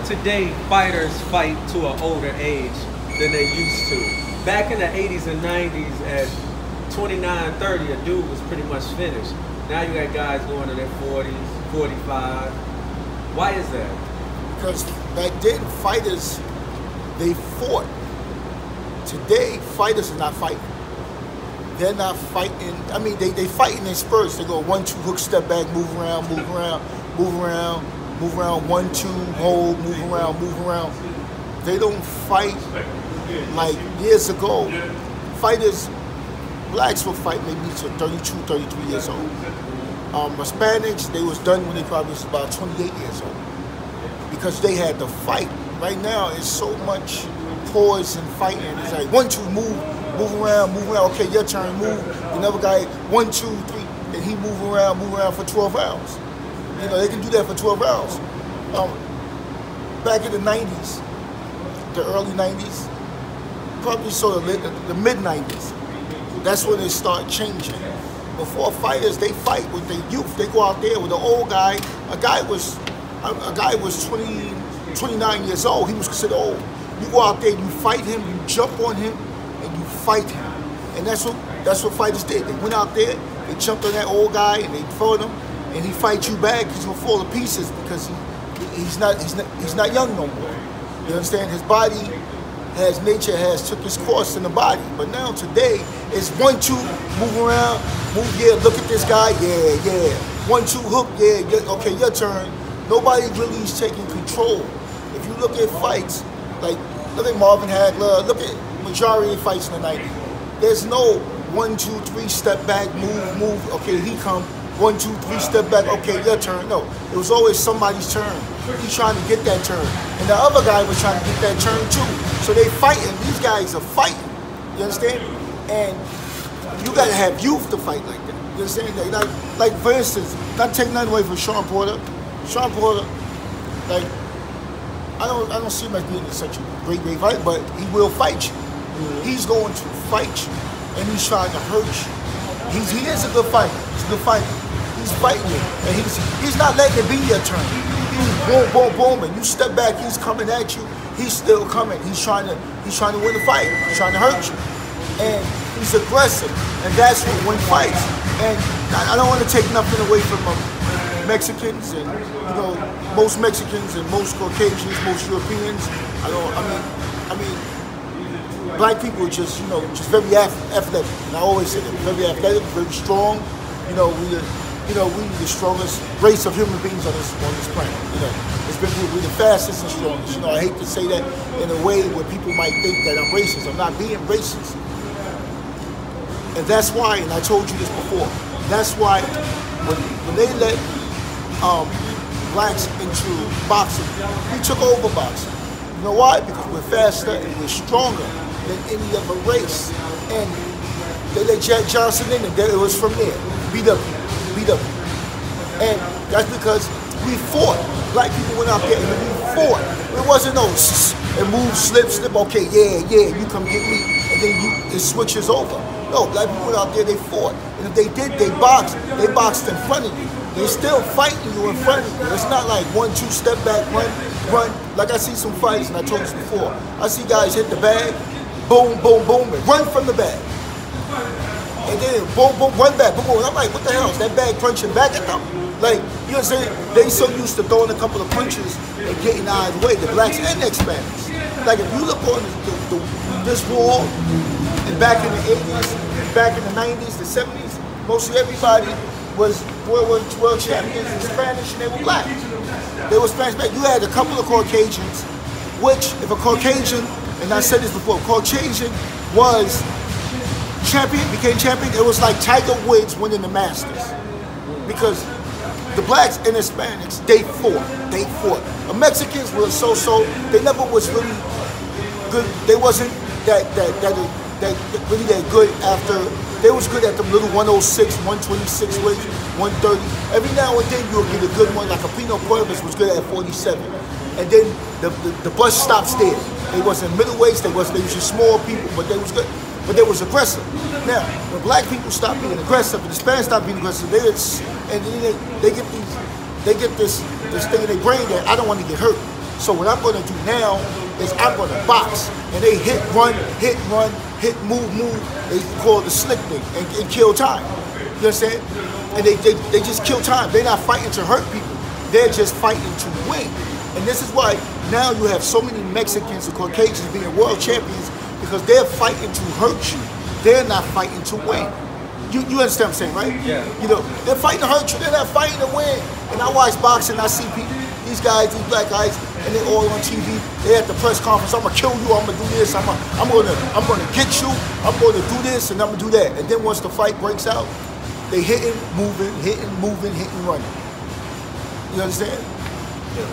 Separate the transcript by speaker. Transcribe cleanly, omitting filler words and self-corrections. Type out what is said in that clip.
Speaker 1: today fighters fight to an older age than they used to? Back in the 80s and 90s at 29, 30, a dude was pretty much finished. Now you got guys going to their 40s, 45. Why is that?
Speaker 2: Because back then fighters, they fought. Today fighters are not fighting. They're not fighting. I mean, they fighting in spurts. They go 1, 2, hook, step back, move around, move around, move around, move around, 1, 2, hold, move around, move around. They don't fight like years ago. Fighters, blacks will fight maybe to 32, 33 years old. Hispanics, they was done when they probably was about 28 years old because they had to fight. Right now, it's so much poise and fighting. It's like 1, 2, move around, move around. Okay, your turn, move. Another guy, 1, 2, 3, and he move around for 12 rounds. You know, they can do that for 12 rounds. Back in the 90s, the early 90s, probably sort of the mid 90s, that's when it started changing. Before fighters, they fight with the youth. They go out there with an old guy. A guy was 20, 29 years old. He was considered old. You go out there, you fight him, you jump on him, and you fight him. And that's what fighters did. They went out there, they jumped on that old guy, and they fought him, and he fight you back. He's gonna fall to pieces because he's not young no more. You understand? His body nature has took its course in the body. But now today, it's 1, 2, move around, move, yeah, look at this guy, yeah. 1, 2, hook, yeah, okay, your turn. Nobody really is taking control. If you look at fights, like, look at Marvin Hagler, look at majority of fights in the 90s. There's no 1, 2, 3, step back, move, okay, he come, 1, 2, 3, step back, okay, your turn. No, it was always somebody's turn. He's trying to get that turn. And the other guy was trying to get that turn too. So they fighting, these guys are fighting, you understand? And you gotta have youth to fight like that, you understand? Like for instance, not take nothing away from Shawn Porter. Shawn Porter, like, I don't see him as being such a great fight, but he will fight you. He's going to fight you, and he's trying to hurt you. He is a good fighter. He's a good fighter. He's fighting you, and he's not letting it be your turn. He's boom, boom, boom, and you step back. He's coming at you. He's still coming. He's trying to win the fight. He's trying to hurt you, and he's aggressive, and that's what wins fights. And I don't want to take nothing away from Mexicans, and you know, most Mexicans and most Caucasians, most Europeans. I mean, black people are just, just very athletic. And I always say that, very athletic, very strong. We're the strongest race of human beings on this planet. We're the fastest and strongest. I hate to say that in a way where people might think that I'm racist. I'm not being racist. And that's why, and I told you this before, that's why when they let blacks into boxing, we took over boxing. You know why? Because we're faster and we're stronger than any other race. And they let Jack Johnson in, and it was from there. Beat up. And that's because we fought. Black people went out there and we fought. It wasn't no and move, slip, okay, yeah, you come get me, and then it switches over. No, black people went out there, they fought. And if they did, they boxed in front of you. They're still fighting you in front of you. It's not like 1, 2, step back, run. Like I see some fights, and I told you before, I see guys hit the bag, boom, boom, boom, and run from the bag. And then boom, boom, run back, boom, boom. And I'm like, what the hell? Is that bag punching back at them? Like, you know what I'm saying? They so used to throwing a couple of punches and getting out of the way, the blacks and the Hispanics. Like, if you look on this war, and back in the 80s, back in the 90s, the 70s, mostly everybody was world champions in Spanish, and they were black. They were Spanish black. You had a couple of Caucasians, which, if a Caucasian, and I said this before, Caucasian was became champion, it was like Tiger Woods winning the Masters. Because the blacks and Hispanics, they fought. The Mexicans were so-so, they never was really good. They wasn't really that good after. They was good at the little 106, 126 weight, 130. Every now and then you'll get a good one, like a Pino Cuevas was good at 47. And then the bus stops there. They wasn't middleweights, they was just small people, but they was good. But they was aggressive. Now, when black people stop being aggressive, and the Hispanics stop being aggressive, they get this thing in their brain that I don't want to get hurt. So what I'm gonna do now is I'm gonna box, and they hit, run, hit, move. They call it the slick thing and kill time. You understand? And they just kill time. They're not fighting to hurt people. They're just fighting to win. And this is why now you have so many Mexicans and Caucasians being world champions, because they're fighting to hurt you. They're not fighting to win. You understand what I'm saying, right?
Speaker 1: Yeah.
Speaker 2: You know, they're fighting to hurt you. They're not fighting to win. And I watch boxing. I see people, these guys, these black guys, and they're all on TV. They're at the press conference. I'm gonna kill you. I'm gonna do this. I'm gonna get you. I'm gonna do this, and I'm gonna do that. And then once the fight breaks out, they hitting, moving, running. You understand?
Speaker 1: Yeah.